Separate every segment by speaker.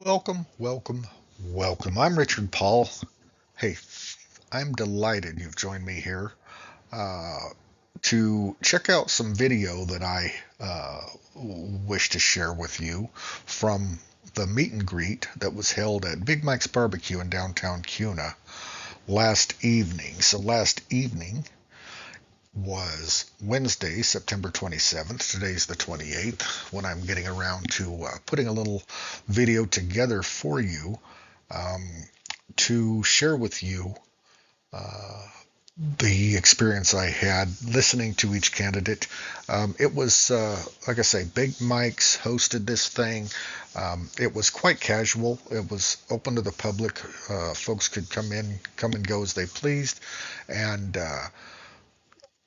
Speaker 1: Welcome, welcome, welcome. I'm Richard Paul. Hey, I'm delighted you've joined me here uh, to check out some video that I wish to share with you from the meet and greet that was held at Big Mike's Barbecue in downtown Kuna last evening. So last evening was Wednesday, September 27th. Today's the 28th when I'm getting around to putting a little video together for you um, to share with you uh, the experience I had listening to each candidate. It was, like I say, Big Mike's hosted this thing. It was quite casual. It was open to the public. Folks could come and go as they pleased. And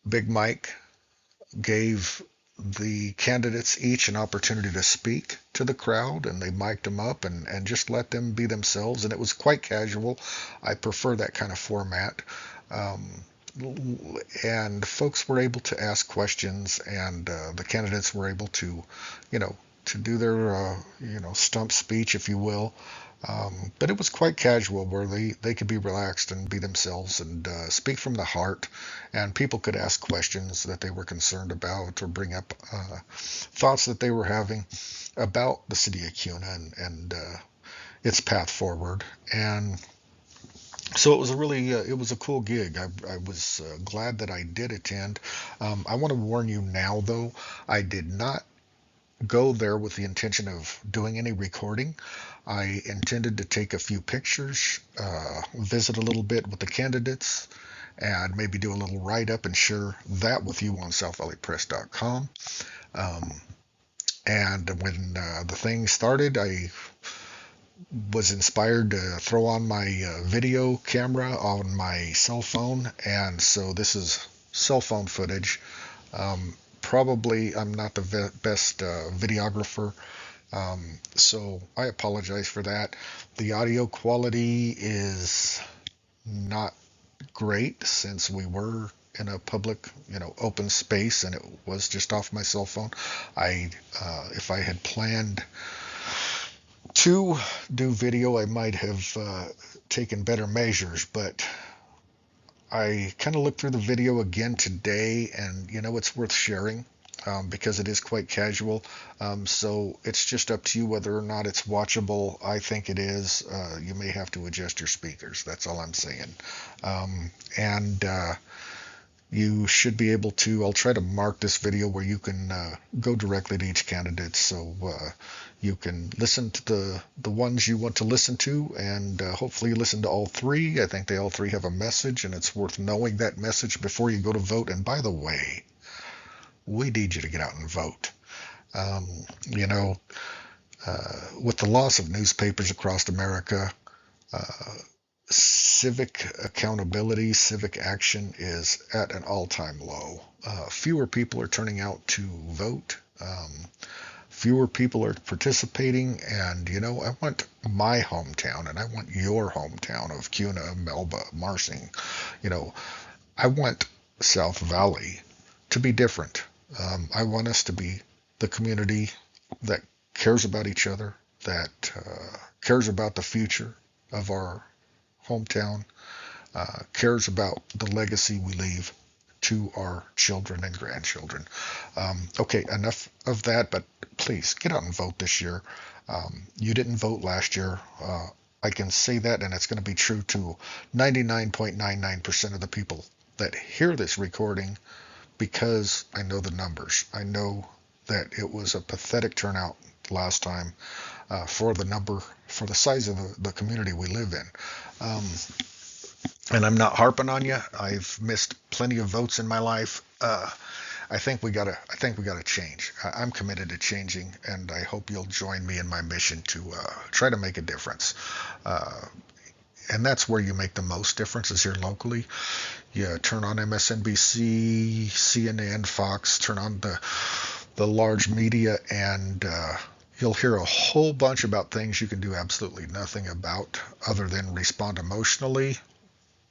Speaker 1: Big Mike gave the candidates each an opportunity to speak to the crowd, and they mic'd them up and just let them be themselves. And it was quite casual. I prefer that kind of format. Um, and folks were able to ask questions, and the candidates were able to, you know, to do their, stump speech, if you will. But it was quite casual where they could be relaxed and be themselves and speak from the heart, and people could ask questions that they were concerned about or bring up thoughts that they were having about the city of Kuna and its path forward. And so it was it was a cool gig. I was glad that I did attend. I want to warn you now, though, I did not go there with the intention of doing any recording. I intended to take a few pictures, visit a little bit with the candidates, and maybe do a little write up and share that with you on southvalleypress.com. Um, and when the thing started, I was inspired to throw on my video camera on my cell phone, and so this is cell phone footage. Probably I'm not the best videographer, so I apologize for that. The audio quality is not great since we were in a public, open space, and it was just off my cell phone. If I had planned to do video, I might have taken better measures, but I kind of looked through the video again today, and it's worth sharing because it is quite casual. So it's just up to you whether or not it's watchable. I think it is. You may have to adjust your speakers. That's all I'm saying. And you should be able to. I'll try to mark this video where you can go directly to each candidate, so you can listen to the ones you want to listen to, and hopefully you listen to all three. I think they all three have a message, and it's worth knowing that message before you go to vote. And by the way, we need you to get out and vote. Um, you know, with the loss of newspapers across America, uh, civic accountability, civic action is at an all-time low. Fewer people are turning out to vote. Fewer people are participating, and I want my hometown, and I want your hometown of Kuna, Melba, Marsing. You know, I want South Valley to be different. I want us to be the community that cares about each other, that cares about the future of our hometown, cares about the legacy we leave to our children and grandchildren. Okay, enough of that, but please get out and vote this year. You didn't vote last year. I can say that, and it's going to be true to 99.99% of the people that hear this recording because I know the numbers. I know that it was a pathetic turnout last time for the size of the community we live in. Um, and I'm not harping on you. I've missed plenty of votes in my life. I think we gotta change. I'm committed to changing, and I hope you'll join me in my mission to try to make a difference. Uh, and that's where you make the most difference is here locally. You turn on MSNBC, CNN, Fox, turn on the large media, and you'll hear a whole bunch about things you can do absolutely nothing about other than respond emotionally,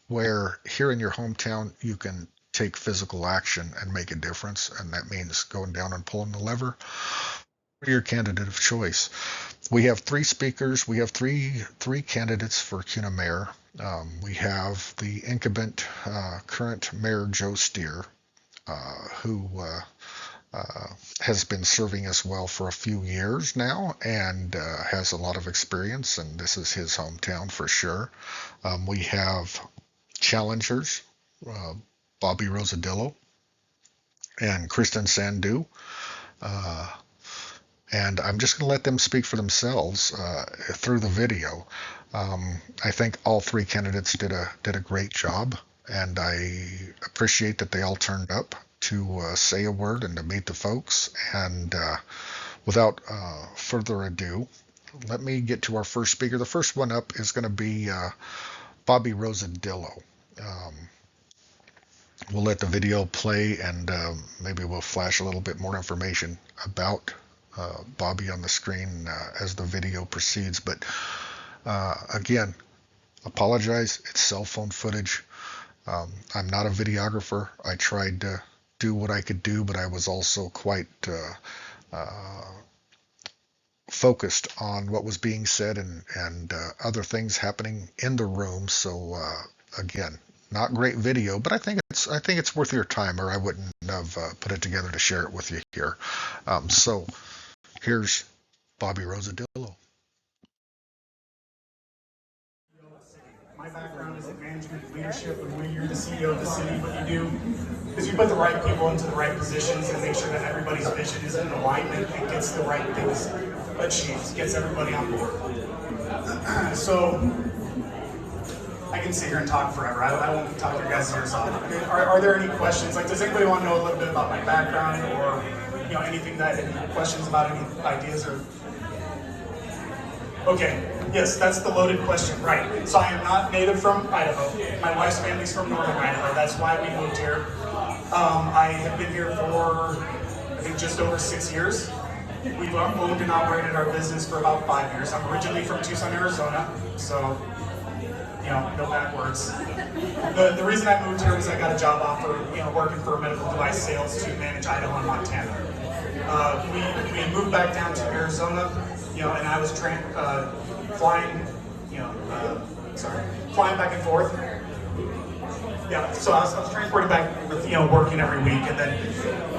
Speaker 1: where here in your hometown you can take physical action and make a difference, and that means going down and pulling the lever for your candidate of choice. We have three speakers. We have three candidates for Kuna Mayor. We have the incumbent current Mayor Joe Stear, who has been serving us well for a few years now and has a lot of experience, and this is his hometown for sure. We have challengers, Bobby Rossadillo and Cristin Sandu. Uh, and I'm just going to let them speak for themselves through the video. I think all three candidates did a great job, and I appreciate that they all turned up to say a word and to meet the folks. And without further ado, let me get to our first speaker. The first one up is going to be Bobby Rossadillo. We'll let the video play, and maybe we'll flash a little bit more information about Bobby on the screen as the video proceeds. But again, apologize, it's cell phone footage. I'm not a videographer. I tried to do what I could do, but I was also quite focused on what was being said and other things happening in the room. So again, not great video, but I think it's worth your time, or I wouldn't have put it together to share it with you here. So here's Bobby Rossadillo.
Speaker 2: My background is in management and leadership, and when you're the CEO of the city, what you do is you put the right people into the right positions and make sure that everybody's vision is in alignment and gets the right things achieved, gets everybody on board. So I can sit here and talk forever. I won't talk your guys' ears off. Are there any questions? Like, does anybody want to know a little bit about my background, or anything that any questions about any ideas or? Okay, yes, that's the loaded question, right. So I am not native from Idaho. My wife's family's from northern Idaho. That's why we moved here. I have been here for, I think, just over 6 years. We've owned and operated our business for about 5 years. I'm originally from Tucson, Arizona, so, no bad words. The reason I moved here was I got a job offer, working for medical device sales to manage Idaho and Montana. We moved back down to Arizona, and I was flying back and forth. Yeah, so I was transported back with, working every week, and then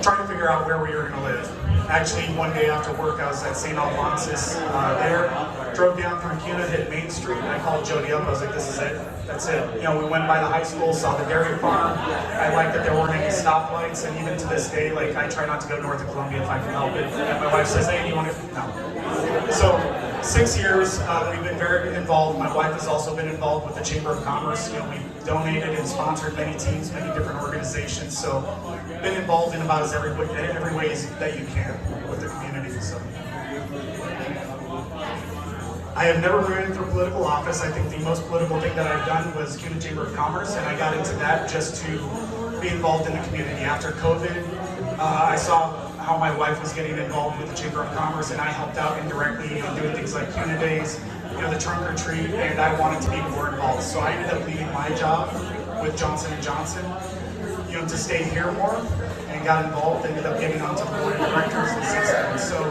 Speaker 2: trying to figure out where we were going to live. Actually, one day after work, I was at St. Alphonsus there, drove down through Kuna, hit Main Street, and I called Jody up. I was like, this is it. That's it. We went by the high school, saw the dairy farm. I liked that there weren't any stoplights, and even to this day, I try not to go north of Columbia if I can help it. And my wife says, hey, do you want to? No. So 6 years, we've been very involved. My wife has also been involved with the Chamber of Commerce. We've donated and sponsored many teams, many different organizations. So been involved in about every way that you can with the community. So I have never ran for political office. I think the most political thing that I've done was Kuna Chamber of Commerce, and I got into that just to be involved in the community. After COVID, I saw how my wife was getting involved with the Chamber of Commerce, and I helped out indirectly, doing things like Kuna Days, the trunk or treat, and I wanted to be more involved. So I ended up leaving my job with Johnson & Johnson, to stay here more, and got involved, ended up getting onto the board of directors and since. So,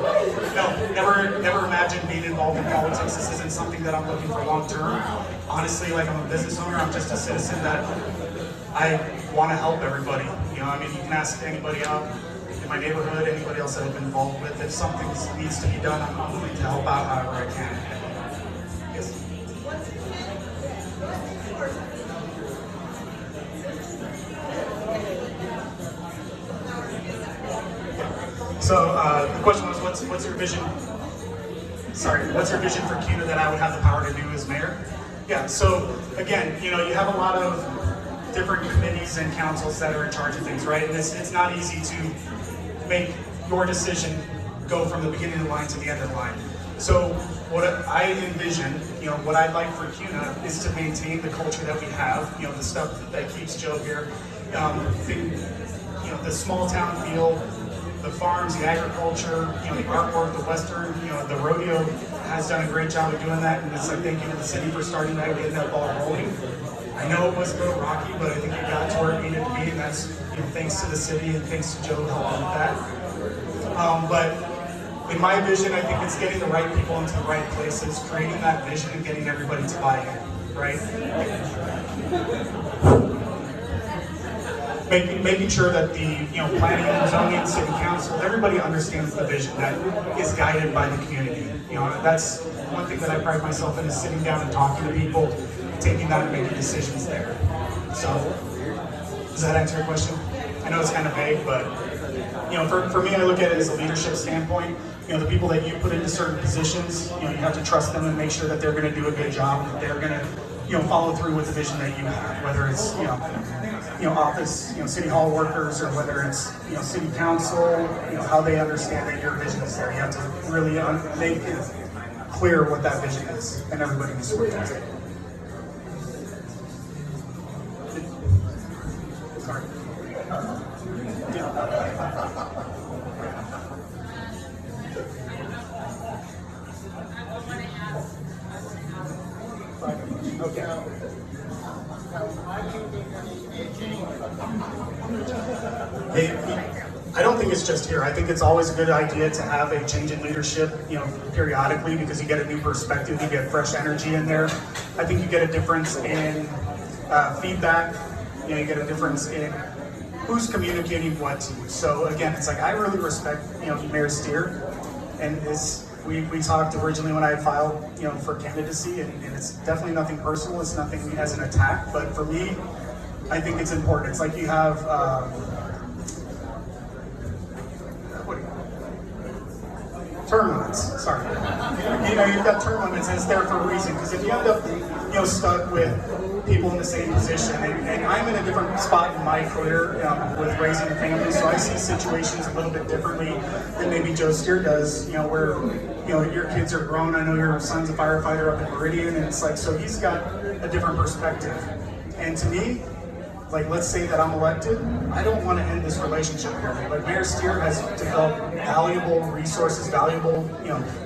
Speaker 2: never imagined being involved in politics. This isn't something that I'm looking for long term. Honestly, I'm a business owner, I'm just a citizen that I want to help everybody. You can ask anybody out in my neighborhood, anybody else that I've been involved with. If something needs to be done, I'm willing to help out however I can. Yes? So the question was, what's your vision? Sorry, what's your vision for Kuna that I would have the power to do as mayor? Yeah. So again, you have a lot of different committees and councils that are in charge of things, right? And it's not easy to make your decision go from the beginning of the line to the end of the line. So what I envision, what I'd like for Kuna is to maintain the culture that we have, the stuff that keeps Joe here, the small town feel, the farms, the agriculture, the artwork, the western, the rodeo has done a great job of doing that, and it's like thank you to the city for starting that, getting that ball rolling. I know it was a little rocky, but I think we got to where it needed to be, and that's thanks to the city and thanks to Joe helping with that. But In my vision, I think it's getting the right people into the right places, creating that vision and getting everybody to buy in, right? Making sure that the planning and zoning, city council, everybody understands the vision that is guided by the community. That's one thing that I pride myself in, is sitting down and talking to people, taking that and making decisions there. So, does that answer your question? I know it's kind of vague, but for me, I look at it as a leadership standpoint. The people that you put into certain positions, you have to trust them and make sure that they're going to do a good job, that they're going to follow through with the vision that you have, whether it's office, city hall workers, or whether it's city council, how they understand that your vision is there. You have to really make it clear what that vision is, and everybody needs to work towards it. Sorry. Okay. I don't think it's just here. I think it's always a good idea to have a change in leadership, periodically, because you get a new perspective, you get fresh energy in there. I think you get a difference in feedback. You get a difference in who's communicating what to you. So again, it's like I really respect, Mayor Stear, and we talked originally when I filed, for candidacy, and it's definitely nothing personal. It's nothing as an attack, but for me, I think it's important. It's like you have, term limits. Sorry, you've got term limits, and it's there for a reason. Because if you end up, stuck with people in the same position, and I'm in a different spot in my career with raising a family, so I see situations a little bit differently than maybe Joe Stear does. Where your kids are grown. I know your son's a firefighter up in Meridian, and it's like, so he's got a different perspective. And to me, like, let's say that I'm elected, I don't want to end this relationship here. But Mayor Stear has developed valuable resources, valuable,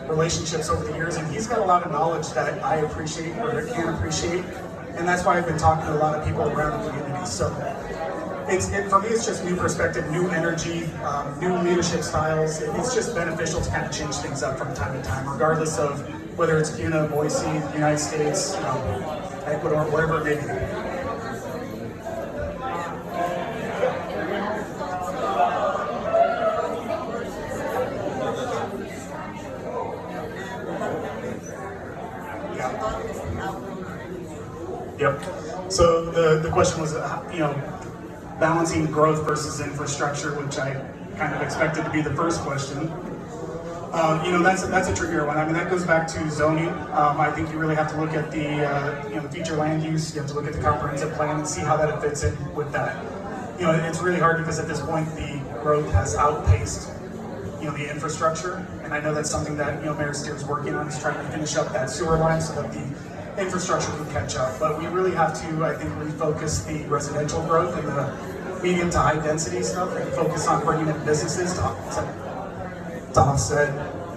Speaker 2: relationships over the years, and he's got a lot of knowledge that I appreciate or can appreciate, and that's why I've been talking to a lot of people around the community. So, for me, it's just new perspective, new energy, new leadership styles. It's just beneficial to kind of change things up from time to time, regardless of whether it's Kuna, Boise, United States, Ecuador, wherever it may be. Yep. So the question was, balancing growth versus infrastructure, which I kind of expected to be the first question. That's a trickier one. I mean, that goes back to zoning. I think you really have to look at the future land use. You have to look at the comprehensive plan and see how that fits in with that. It's really hard because at this point the growth has outpaced the infrastructure, and I know that's something that Mayor Stear is working on. He's trying to finish up that sewer line so that the infrastructure can catch up. But we really have to, I think, refocus the residential growth and the medium to high density stuff, and focus on bringing in businesses to offset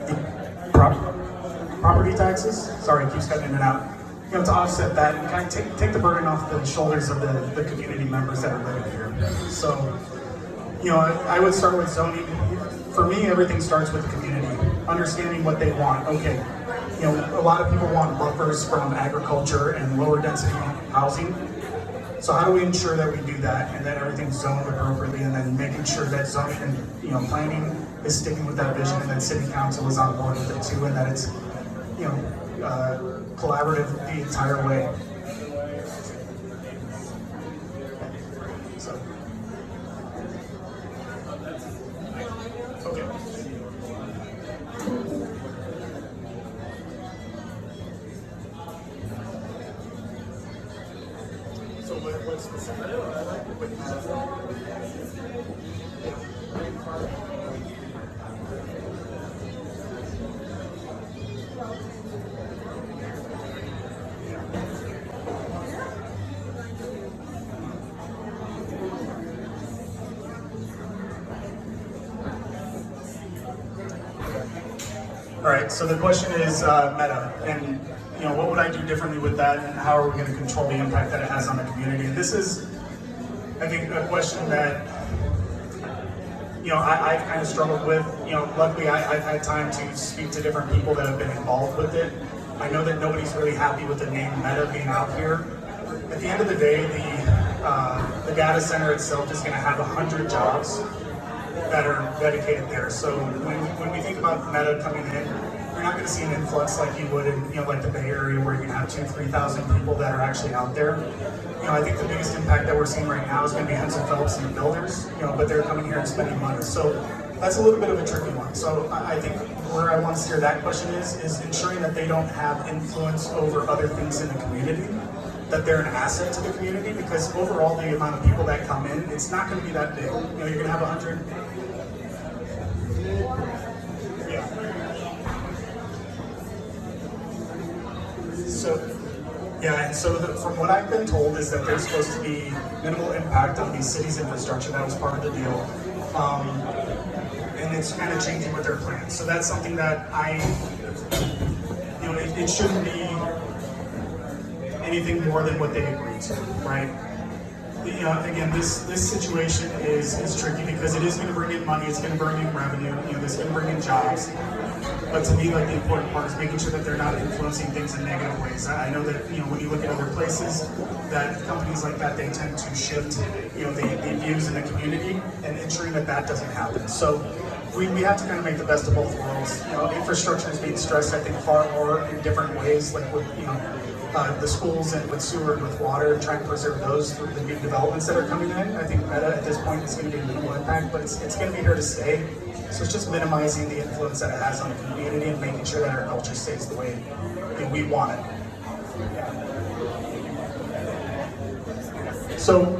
Speaker 2: the property taxes. Sorry, it keeps cutting in and out. To offset that and kind of take the burden off the shoulders of the community members that are living here. So, I would start with zoning. For me, everything starts with the community, understanding what they want. Okay, a lot of people want buffers from agriculture and lower density housing. So how do we ensure that we do that and that everything's zoned appropriately, and then making sure that zoning and planning is sticking with that vision, and that city council is on board with it too, and that it's collaborative the entire way. So. Okay. So what's the scenario? All right, so the question is meta, and what would I do differently with that, and how are we going to control the impact that it has on the community? And this is, I think, a question that I kind of struggled with. luckily I've had time to speak to different people that have been involved with it. I know that nobody's really happy with the name Meta being out here. At the end of the day, the data center itself is going to have 100 jobs that are dedicated there. So when we think about Meta coming in, you're not going to see an influx like you would in like the Bay Area, where you can have 2,000-3,000 people that are actually out there. I think the biggest impact that we're seeing right now is going to be Hudson Phelps and the builders. But they're coming here and spending money. So that's a little bit of a tricky one. So I think where I want to steer that question is ensuring that they don't have influence over other things in the community, that they're an asset to the community, because overall the amount of people that come in, it's not going to be that big. You're going to have 100. Yeah. From what I've been told is that there's supposed to be minimal impact on the city's infrastructure. That was part of the deal. And it's kind of changing with their plans. So that's something that it shouldn't be anything more than what they agreed to, right? Again, this situation is tricky because it is going to bring in money, it's going to bring in revenue, it's going to bring in jobs. But to me, like, the important part is making sure that they're not influencing things in negative ways. I know that when you look at other places, that companies like that, they tend to shift the views in the community, and ensuring that that doesn't happen. So we have to kind of make the best of both worlds. Infrastructure is being stressed, I think, far more in different ways, like with the schools and with sewer and with water, and trying to preserve those through the new developments that are coming in. I think Meta at this point is going to be a minimal impact, but it's going to be here to stay. So it's just minimizing the influence that it has on the community and making sure that our culture stays the way we want it. So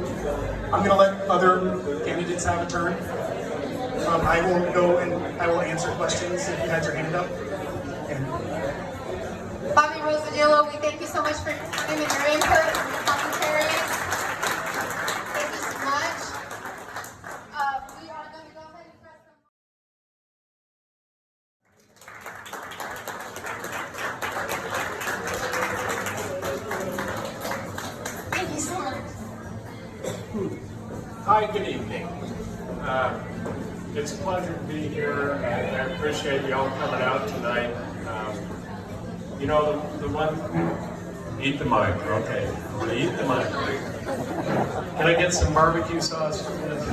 Speaker 2: I'm going to let other candidates have a turn. I will go and I will answer questions if you had your hand up.
Speaker 3: Bobby Rossadillo, we thank you so much for giving your input and your commentary. Thank you so much. We are going to go ahead and press the... Thank you so much.
Speaker 4: Hi, good evening. It's a pleasure to be here, and I appreciate you all coming out tonight. The one, eat the mic, okay, eat the mic. Can I get some barbecue sauce from this?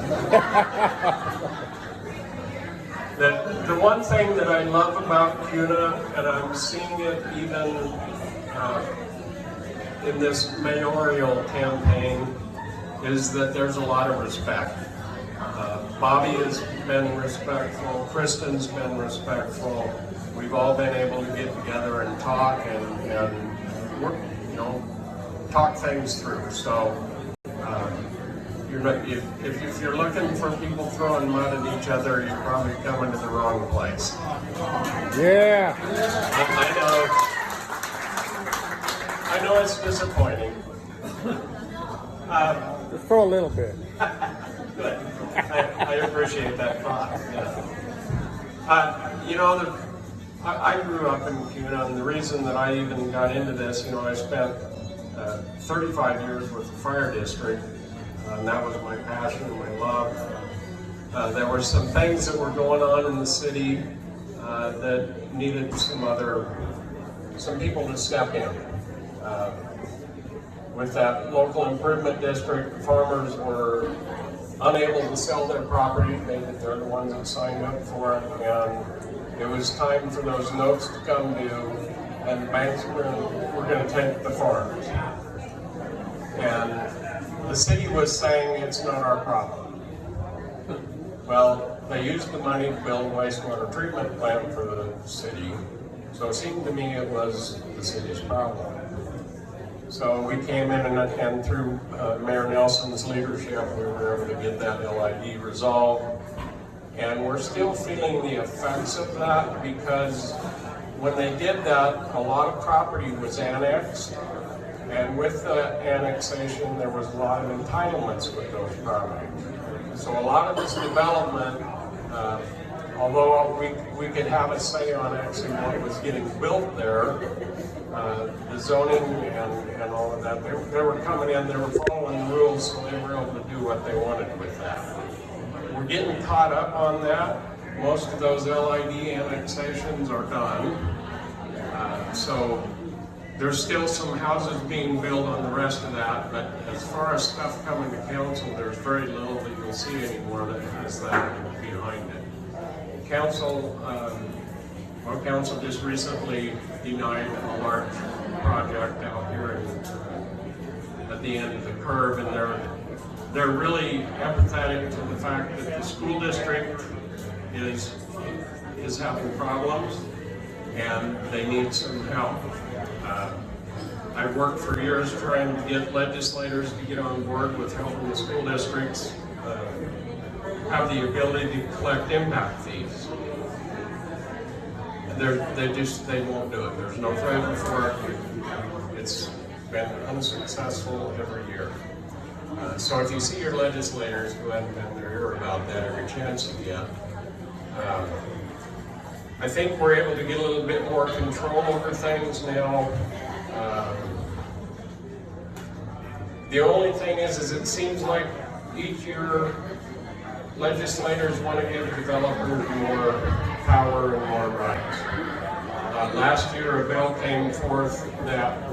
Speaker 4: The one thing that I love about Kuna, and I'm seeing it even in this mayoral campaign, is that there's a lot of respect. Bobby has been respectful, Cristin's been respectful. We've all been able to get together and talk and work, talk things through. So if you're looking for people throwing mud at each other, you're probably coming to the wrong place.
Speaker 5: Yeah.
Speaker 4: I know it's disappointing.
Speaker 5: Just throw a little bit.
Speaker 4: Good. I appreciate that thought. Yeah. I grew up in Kuna, and the reason that I even got into this, I spent 35 years with the fire district, and that was my passion and my love. There were some things that were going on in the city that needed some people to step in. With that local improvement district, farmers were unable to sell their property. They're the ones that signed up for it, and it was time for those notes to come due, and the banks were going to take the farms. And the city was saying it's not our problem. Well, they used the money to build a wastewater treatment plant for the city, so it seemed to me it was the city's problem. So we came in and through Mayor Nelson's leadership, we were able to get that LID resolved. And we're still feeling the effects of that, because when they did that, a lot of property was annexed. And with the annexation, there was a lot of entitlements with those properties. So a lot of this development, although we could have a say on actually what was getting built there, the zoning and all of that, they were coming in, they were following the rules, so they were able to do what they wanted with that. We're getting caught up on that, most of those LID annexations are done. So there's still some houses being built on the rest of that, but as far as stuff coming to council, there's very little that you'll see anymore that has that behind it. Council just recently denied a large project out here at the end of the curve, and they're really empathetic to the fact that the school district is having problems and they need some help. I've worked for years trying to get legislators to get on board with helping the school districts have the ability to collect impact fees. They won't do it. There's no funding for it. It's been unsuccessful every year. So if you see your legislators who haven't been there, hear about that every chance you get. I think we're able to get a little bit more control over things now. The only thing is it seems like each year legislators want to give developers more power and more rights. Last year a bill came forth that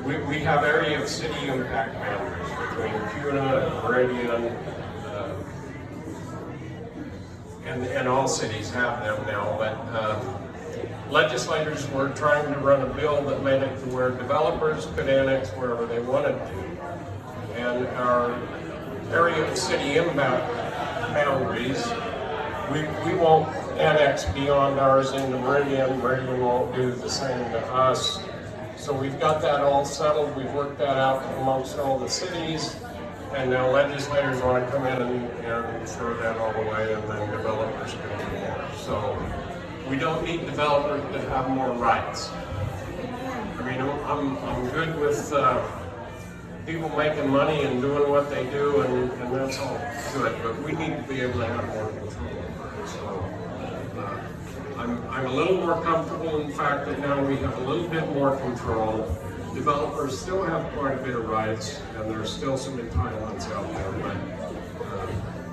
Speaker 4: we have area of city impact boundaries between Kuna and Meridian, and all cities have them now, but legislators were trying to run a bill that made it to where developers could annex wherever they wanted to. And our area of city impact boundaries, we won't annex beyond ours into Meridian. Meridian won't do the same to us. So we've got that all settled. We've worked that out amongst all the cities. And now legislators want to come in and throw that all the way, and then developers can do more. So we don't need developers to have more rights. I mean, I'm good with people making money and doing what they do, and that's all good. But we need to be able to have more control over it. So I'm a little more comfortable in the fact that now we have a little bit more control. Developers still have quite a bit of rights, and there's still some entitlements out there, but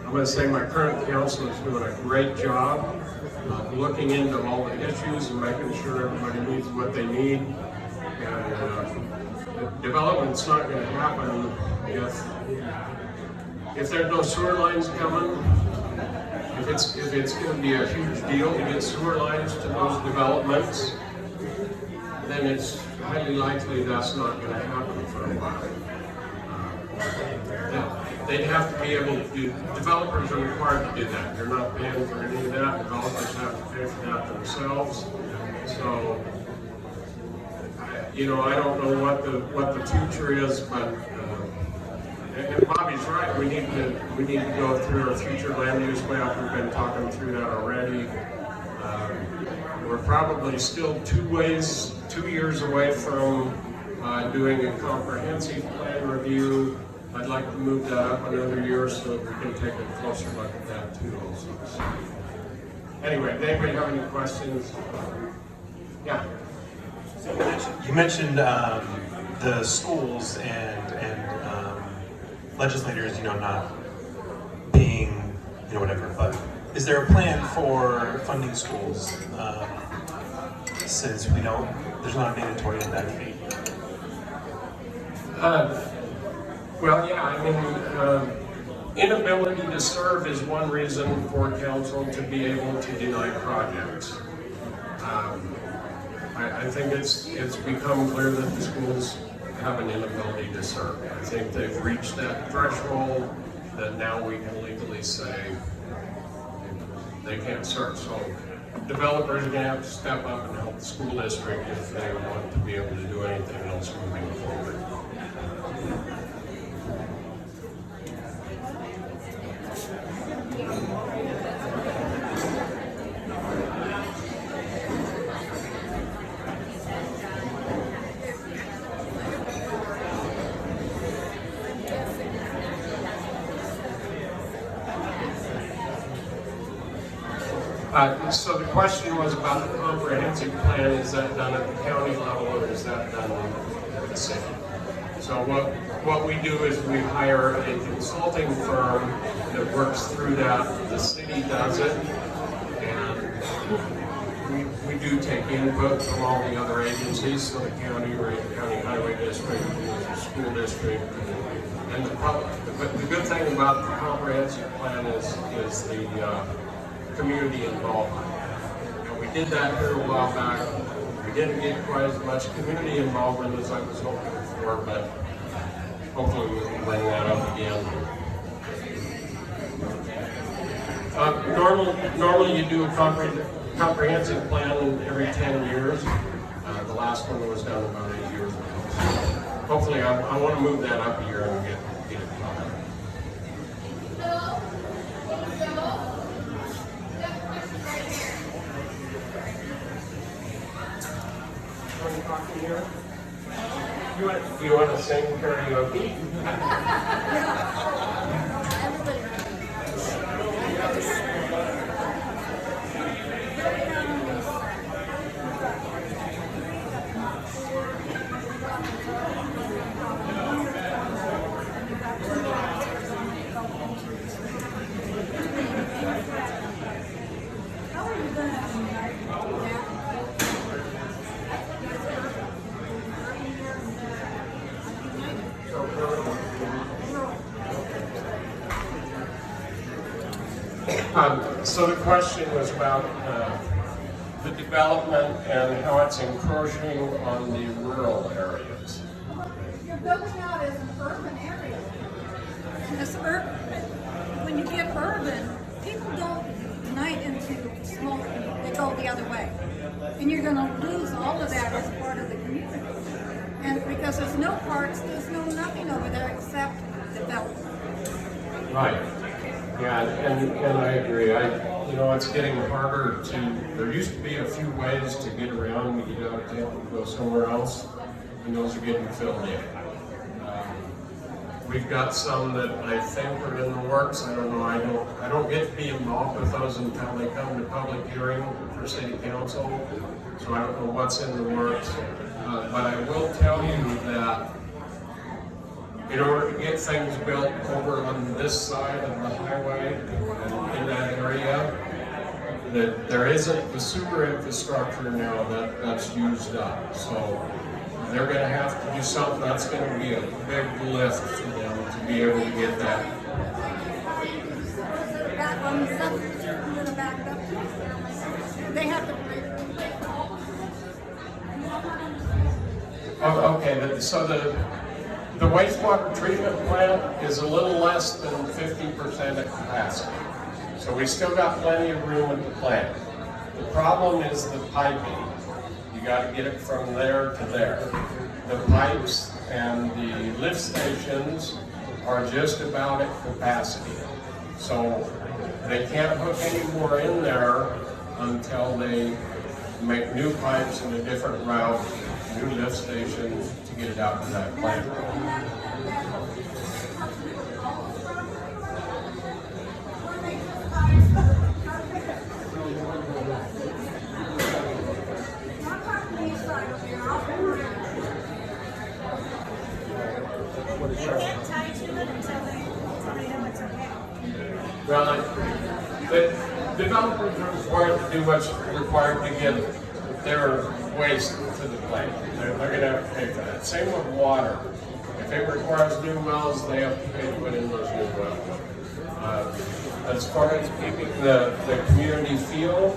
Speaker 4: I'm going to say my current council is doing a great job looking into all the issues and making sure everybody needs what they need. And development's not going to happen if there's no sewer lines coming. If it's going to be a huge deal to get sewer lines to those developments, then it's highly likely that's not going to happen for a while. They'd have to be able to do, developers are required to do that. They're not paying for any of that. Developers have to pay for that themselves. So, I don't know what the future is, but and Bobby's right. We need to go through our future land use map. We've been talking through that already. We're probably still 2 years away from doing a comprehensive plan review. I'd like to move that up another year so that we can take a closer look at that too also. So, anyway, does anybody have any questions? Yeah.
Speaker 6: So you mentioned the schools and legislators, not being, whatever, but is there a plan for funding schools since there's not a mandatory impact fee?
Speaker 4: Well, yeah, inability to serve is one reason for council to be able to deny projects. I think it's become clear that the schools have an inability to serve. I think they've reached that threshold that now we can legally say they can't serve. So developers are going to have to step up and help the school district if they want to be able to do anything else moving forward. So the question was about the comprehensive plan. Is that done at the county level or is that done at the city? So what we do is we hire a consulting firm that works through that. The city does it. we do take input from all the other agencies, so the county, or the county highway district, the school district, and the public. But the good thing about the comprehensive plan is the community involvement. And we did that here a while back. We didn't get quite as much community involvement as I was hoping for, but hopefully we can bring that up again. Normally you do a comprehensive plan every 10 years. The last one was done about 8 years ago. Hopefully, I want to move that up a year and get it done.
Speaker 3: Hello? Hello? We have a question right here.
Speaker 4: Are you talking here? You want to sing karaoke? So the question was about the development and how it's encroaching on the rural areas.
Speaker 7: You're building out as an urban area. And this urban, when you get urban, people don't unite into smaller communities. They go the other way. And you're going to lose all of that as part of the community. And because there's no parks, there's no nothing over there except development.
Speaker 4: Right. Yeah, and I agree. It's getting harder to. There used to be a few ways to get around. You get out of town and go somewhere else, and those are getting filled in. We've got some that I think are in the works. I don't know. I don't get to be involved with those until they come to public hearing for city council. So I don't know what's in the works. But I will tell you that in order to get things built over on this side of the highway and in that area, that there isn't the sewer infrastructure now that's used up. So they're going to have to do something. That's going to be a big lift for them to be able to get that.
Speaker 7: Back on the subdivision, I'm going to back up. They have to break all of them.
Speaker 4: Oh, okay, so the wastewater treatment plant is a little less than 50% of capacity. So we still got plenty of room at the plant. The problem is the piping. You got to get it from there to there. The pipes and the lift stations are just about at capacity. So they can't hook any more in there until they make new pipes in a different route, new lift stations to get it out to that plant. Well, the developers are required to do what's required to get their waste to the plant. They're going to have to pay for that. Same with water. If it requires new wells, they have to pay to put in those new wells. As far as keeping the community feel,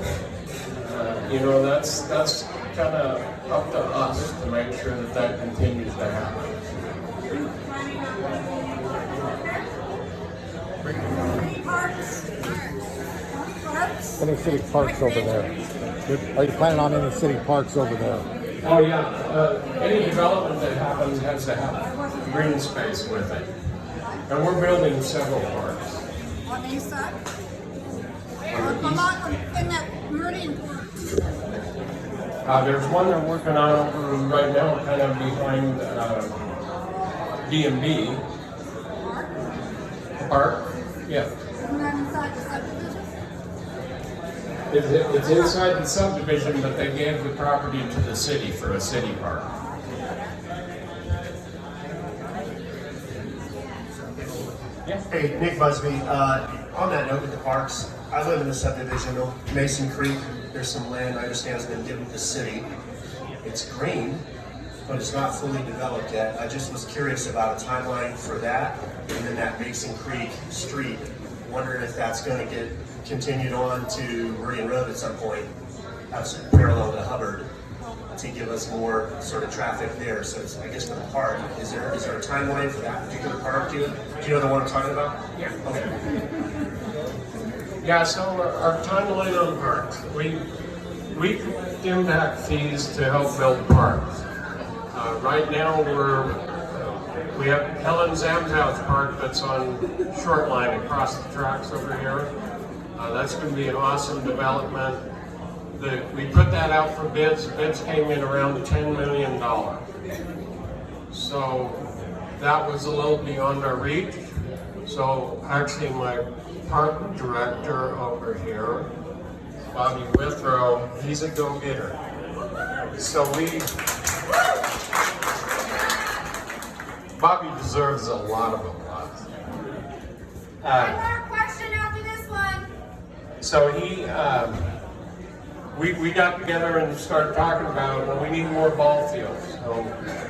Speaker 4: that's kind of up to us to make sure that continues to happen.
Speaker 5: Any city parks over there? Are you planning on any city parks over there?
Speaker 4: Oh yeah, any development that happens has to have green space with it. And we're building several parks.
Speaker 7: On the east side? In that Meridian Park.
Speaker 4: There's one they're working on over right now, kind of behind D&B. Park? Yeah.
Speaker 7: Isn't that inside the subdivision?
Speaker 4: It's inside the subdivision, but they gave the property to the city for a city park.
Speaker 2: Hey, Nick Busby, on that note with the parks, I live in the subdivision of Mason Creek.
Speaker 8: there's some land I understand has been given to the city. It's green, but it's not fully developed yet. I just was curious about a timeline for that, and then that Mason Creek Street. Wondering if that's going to get continued on to Meridian Road at some point, that's parallel to Hubbard, to give us more sort of traffic there. So it's, I guess, for the park, is there a timeline for that particular park? Do you know the one I'm talking about?
Speaker 4: Yeah.
Speaker 8: Okay.
Speaker 4: Yeah, so our timeline on parks, we collect impact fees to help build parks. Right now we have Helen Zamtow's park that's on Short Line across the tracks over here. That's going to be an awesome development. We put that out for bids. Bids came in around $10 million. So that was a little beyond our reach. So actually my park director over here, Bobby Withrow, he's a go-getter. So Bobby deserves a lot of applause.
Speaker 3: One more question after this one.
Speaker 4: So we got together and started talking about, well, we need more ball fields. So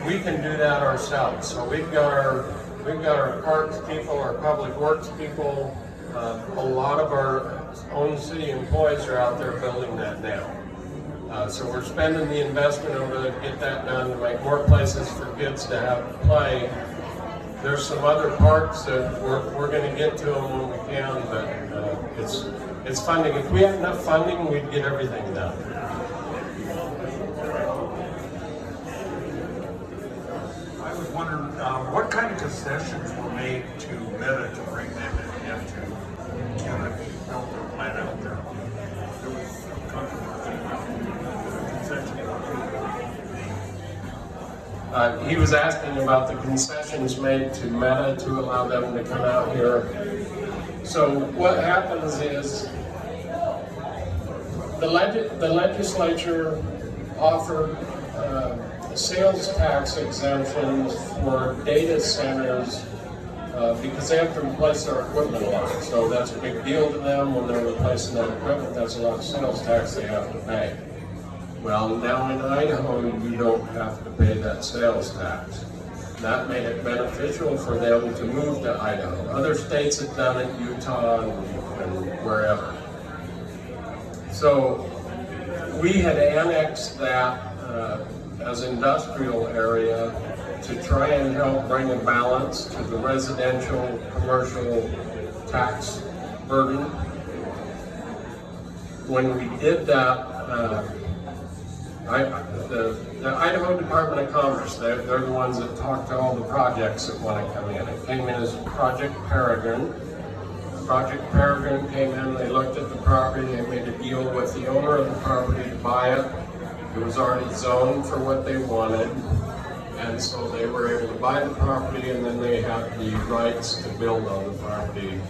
Speaker 4: we can do that ourselves. So we've got our parks people, our public works people, a lot of our own city employees are out there building that now. So we're spending the investment over there to get that done, to make more places for kids to have play. There's some other parks that we're going to get to them when we can, but it's funding. If we had enough funding, we'd get everything done.
Speaker 9: I was wondering, what kind of concessions were made to Meta to bring them into Kuna to build their plant out there? There was controversy about the concessions.
Speaker 4: He was asking about the concessions made to Meta to allow them to come out here. So what happens is the legislature offered sales tax exemptions for data centers because they have to replace their equipment a lot. So that's a big deal to them when they're replacing that equipment. That's a lot of sales tax they have to pay. Well, now in Idaho, you don't have to pay that sales tax. That made it beneficial for them to move to Idaho. Other states have done it, Utah and wherever. So we had annexed that as industrial area to try and help bring a balance to the residential commercial tax burden. When we did that, the Idaho Department of Commerce, they're the ones that talk to all the projects that want to come in. It came in as Project Peregrine. Project Peregrine came in, they looked at the property, they made a deal with the owner of the property to buy it. It was already zoned for what they wanted, and so they were able to buy the property, and then they had the rights to build on the property.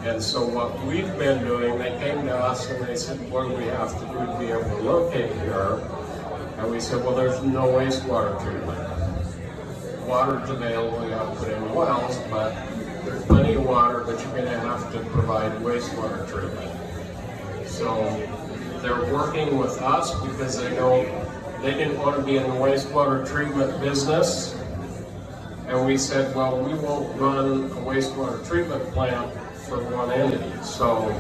Speaker 4: And so what we've been doing, they came to us and they said, what do we have to do to be able to locate here? And we said, well, there's no wastewater treatment. Water's available, you have to put in wells, but there's plenty of water, but you're going to have to provide wastewater treatment. So they're working with us because they know they didn't want to be in the wastewater treatment business. And we said, well, we won't run a wastewater treatment plant for one entity. So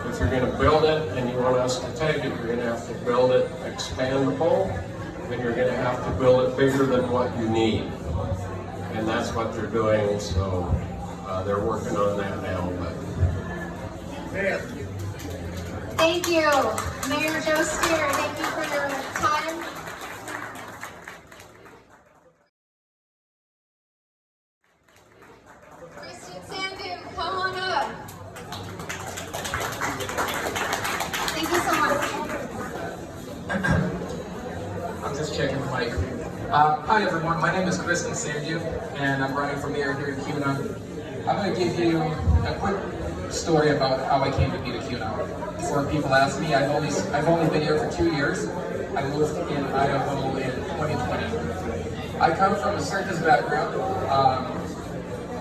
Speaker 4: if you're going to build it and you want us to take it, you're going to have to build it expandable, and you're going to have to build it bigger than what you need. And that's what they're doing, so they're working on that now.
Speaker 3: Thank you, Mayor Joe Stear. Thank you for your time. Cristin, Sandu, come on up. Thank you so much.
Speaker 10: I'm just checking the mic. Hi everyone, my name is Cristin Sandu, and I'm running for mayor here in Kuna. I'm going to give you a quick story about how I came to be to Kuna. Before people ask me, I've only been here for 2 years. I moved in Idaho in 2020. I come from a circus background.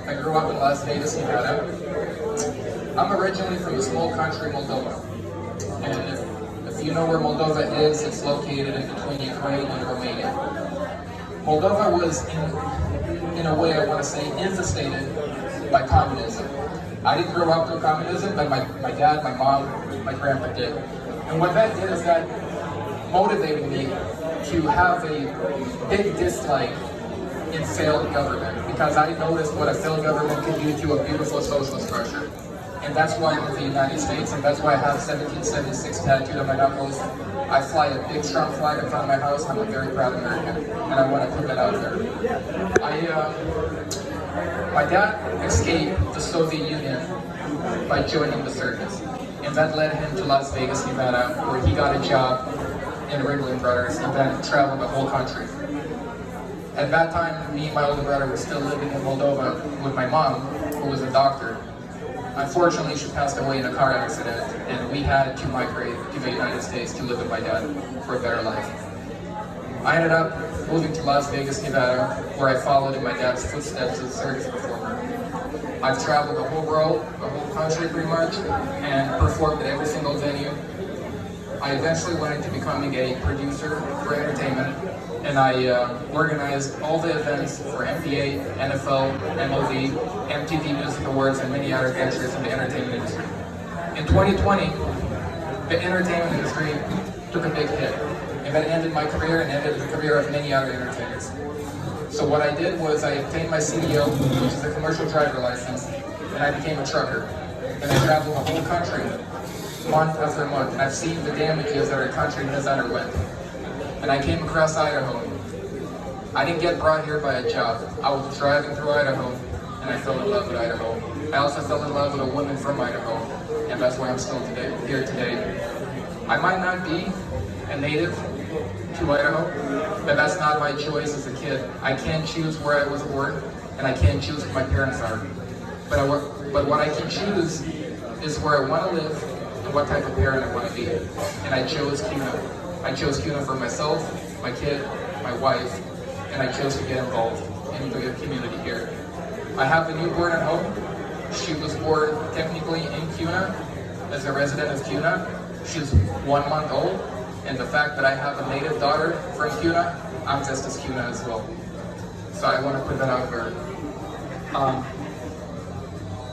Speaker 10: I grew up in Las Vegas, Nevada. I'm originally from a small country, Moldova. And a If you know where Moldova is, it's located in between Ukraine and Romania. Moldova was, in a way, I want to say, infestated by communism. I didn't grow up through communism, but my dad, my mom, my grandpa did. And what that did is that motivated me to have a big dislike in failed government, because I noticed what a failed government could do to a beautiful socialist structure. And that's why I'm in the United States, and that's why I have 1776 tattooed on my knuckles. I fly a big strong flag in front of my house. I'm a very proud American, and I want to put that out there. My dad escaped the Soviet Union by joining the circus, and that led him to Las Vegas, Nevada, where he got a job in Ringling Brothers and then traveled the whole country. At that time, me and my older brother were still living in Moldova with my mom, who was a doctor. Unfortunately, she passed away in a car accident, and we had to migrate to the United States to live with my dad for a better life. I ended up moving to Las Vegas, Nevada, where I followed in my dad's footsteps as a circus performer. I've traveled the whole world, the whole country pretty much, and performed at every single venue. I eventually went into becoming a producer for entertainment, and I organized all the events for NBA, NFL, MLB, MTV Music Awards, and many other ventures in the entertainment industry. In 2020, the entertainment industry took a big hit, and that ended my career and ended the career of many other entertainers. So what I did was I obtained my CDL, which is a commercial driver license, and I became a trucker. And I traveled the whole country, month after month, and I've seen the damages that our country has underwent. And I came across Idaho. I didn't get brought here by a job. I was driving through Idaho, and I fell in love with Idaho. I also fell in love with a woman from Idaho, and that's why I'm still here today. I might not be a native to Idaho, but that's not my choice as a kid. I can't choose where I was born, and I can't choose who my parents are. But what I can choose is where I want to live and what type of parent I want to be. And I chose Kuna. I chose Kuna for myself, my kid, my wife, and I chose to get involved in the community here. I have a newborn at home. She was born technically in Kuna as a resident of Kuna. She's 1 month old, and the fact that I have a native daughter from Kuna, I'm just as Kuna as well. So I want to put that out there.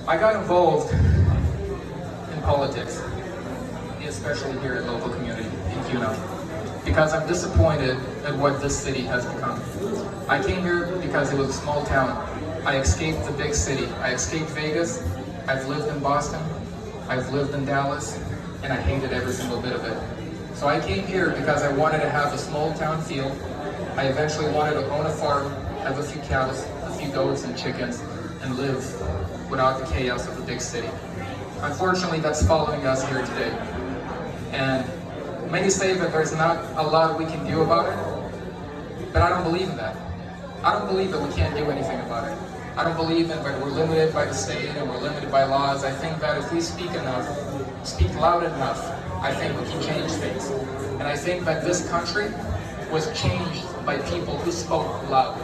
Speaker 10: I got involved in politics, especially here in the local community in Kuna, because I'm disappointed at what this city has become. I came here because it was a small town. I escaped the big city. I escaped Vegas. I've lived in Boston. I've lived in Dallas, and I hated every single bit of it. So I came here because I wanted to have a small town feel. I eventually wanted to own a farm, have a few cows, a few goats and chickens, and live without the chaos of the big city. Unfortunately, that's following us here today. And many say that there's not a lot we can do about it, but I don't believe in that. I don't believe that we can't do anything about it. I don't believe that we're limited by the state and we're limited by laws. I think that if we speak enough, speak loud enough, I think we can change things. And I think that this country was changed by people who spoke loud.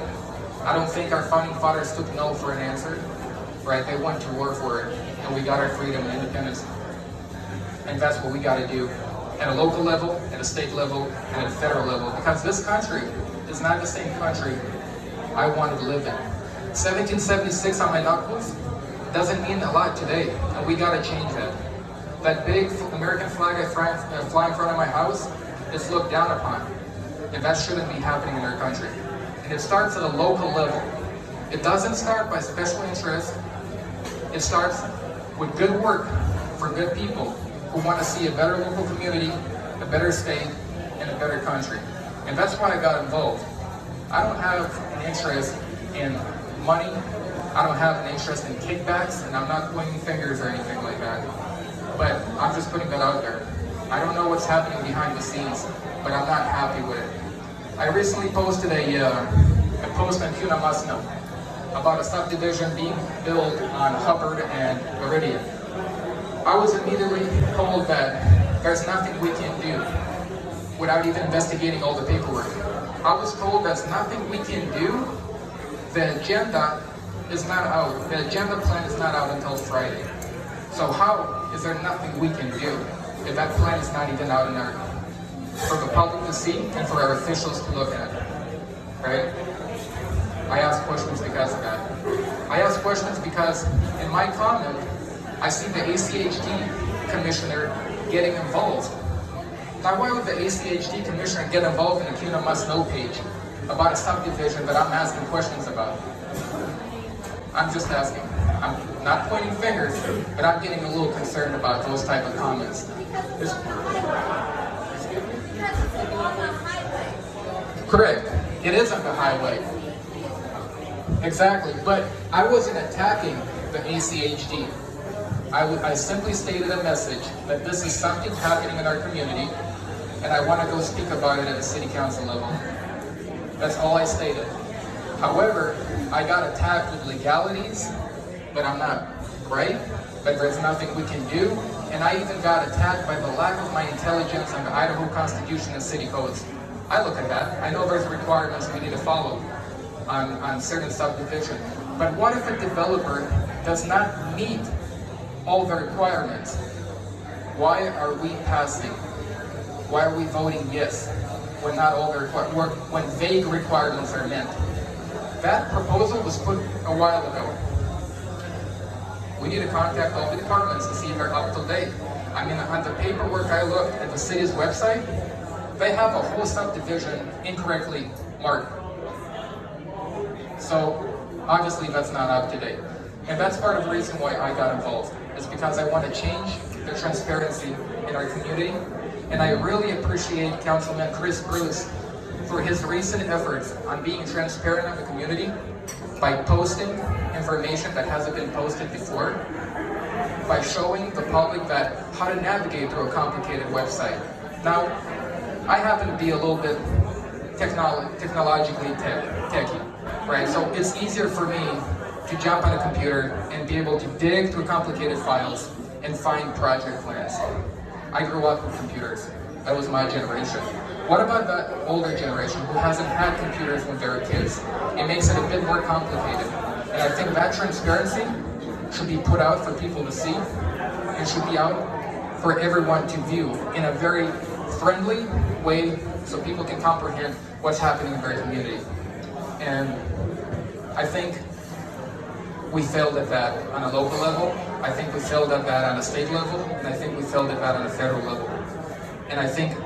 Speaker 10: I don't think our founding fathers took no for an answer, right? They went to war for it, and we got our freedom and independence. And that's what we got to do at a local level, at a state level, and at a federal level, because this country is not the same country I wanted to live in. 1776 on my knuckles doesn't mean a lot today, and we got to change that. That big American flag I fly in front of my house is looked down upon, and that shouldn't be happening in our country. And it starts at a local level. It doesn't start by special interests. It starts with good work for good people who want to see a better local community, a better state, and a better country. And that's why I got involved. I don't have an interest in money. I don't have an interest in kickbacks, and I'm not pointing fingers or anything like that. But I'm just putting that out there. I don't know what's happening behind the scenes, but I'm not happy with it. I recently posted a post on Kuna Masno about a subdivision being built on Hubbard and Meridian. I was immediately told that there's nothing we can do without even investigating all the paperwork. I was told there's nothing we can do. The agenda is not out. The agenda plan is not out until Friday. So how is there nothing we can do if that plan is not even out for the public to see and for our officials to look at, right? I ask questions because of that. I ask questions because in my comment, I see the ACHD commissioner getting involved. Now, why would the ACHD commissioner get involved in the Kuna Must Know page about a subdivision that I'm asking questions about? I'm just asking. I'm not pointing fingers, but I'm getting a little concerned about those type of comments. Correct. It is on the highway. Exactly. But I wasn't attacking the ACHD. I simply stated a message that this is something happening in our community, and I want to go speak about it at the city council level. That's all I stated. However, I got attacked with legalities, but I'm not right, but there's nothing we can do, and I even got attacked by the lack of my intelligence on the Idaho Constitution and city codes. I look at that. I know there's requirements we need to follow on certain subdivisions, but what if a developer does not meet all the requirements? Why are we passing? Why are we voting yes when not all the when vague requirements are met? That proposal was put a while ago. We need to contact all the departments to see if they're up to date. I mean, on the paperwork I looked at the city's website, they have a whole subdivision incorrectly marked. So obviously that's not up to date. And that's part of the reason why I got involved, is because I want to change the transparency in our community. And I really appreciate Councilman Chris Bruce for his recent efforts on being transparent in the community by posting information that hasn't been posted before, by showing the public that how to navigate through a complicated website. Now, I happen to be a little bit technologically techy, right? So it's easier for me to jump on a computer and be able to dig through complicated files and find project plans. I grew up with computers. That was my generation. What about the older generation who hasn't had computers when they were kids? It makes it a bit more complicated. And I think that transparency should be put out for people to see and should be out for everyone to view in a very friendly way so people can comprehend what's happening in their community. And I think we failed at that on a local level. I think we failed at that on a state level, and I think we failed at that on a federal level. And I think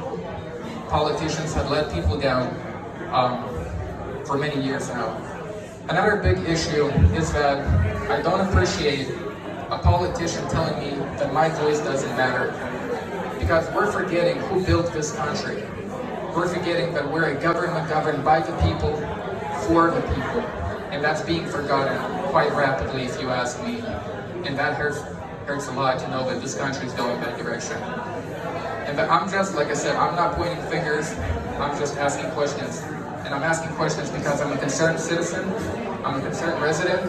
Speaker 10: politicians have let people down for many years now. Another big issue is that I don't appreciate a politician telling me that my voice doesn't matter. Because we're forgetting who built this country. We're forgetting that we're a government governed by the people, for the people. And that's being forgotten quite rapidly, if you ask me. And that hurts a lot to know that this country is going that direction. And that I'm just, like I said, I'm not pointing fingers, I'm just asking questions. And I'm asking questions because I'm a concerned citizen, I'm a concerned resident,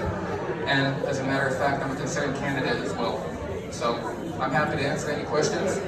Speaker 10: and as a matter of fact, I'm a concerned candidate as well. So I'm happy to answer any questions.